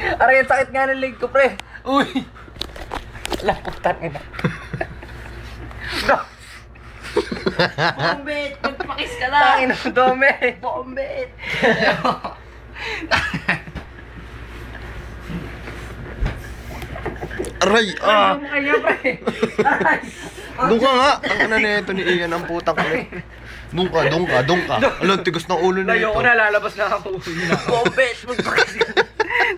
Aray, sakit nga ng leg ko, pre. Uy! Alam, putan ka na. Bombit! Magpakis ka lang! Tangin ang dome. Bombit! Aray! Ah! Ano kaya, pre? Aray! Doon ka nga! Ang ano na ito ni Ian, ang putang ulit. Doon ka. Alam, tigas ng ulo na Layo ito. ko na, lalabas na ako. Bombit! Magpakis ka lang!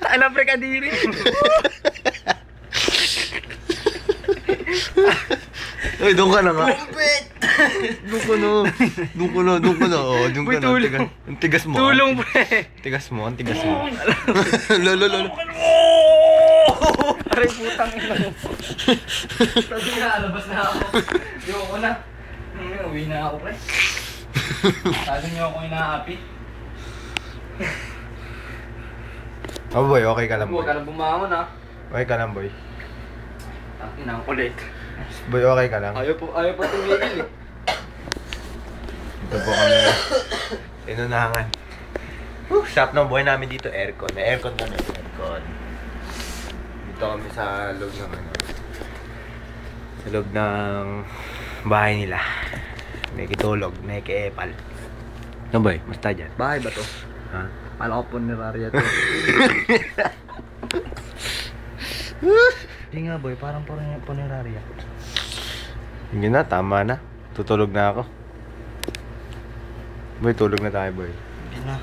Tangin na, pre, kadiri. Ay, doon ka na nga. Bombit! Doon ka na. Oh, doon ka na. Tulong. Ang tigas mo. Tulong, pre. Tigas mo. Lolo. Aray, putang ina mo. Sabi nga, alabas na ako. Ayoko na. Uwi na ako, pre. Sabi niyo ako inaapi. Oh boy, okay ka lang boy. Huwag ka na bumangon, ha. Okay ka lang boy. Tangin ang kulit. Boy, okay ka lang. Ayaw po tumigil, eh. Ito po kami. Inunahangan. Shop ng buhay namin dito, aircon. May aircon kami, aircon. Dito kami sa loob ng ano. Sa loob ng bahay nila. May kitulog, may kiepal. Ano boy? Basta dyan. Bahay ba to? Ha? Kala ko punerarya to. Hindi nga, boy. Parang punerarya. Hindi na, tama na. Tutulog na ako. Boy, tulog na tayo boy. Hindi na.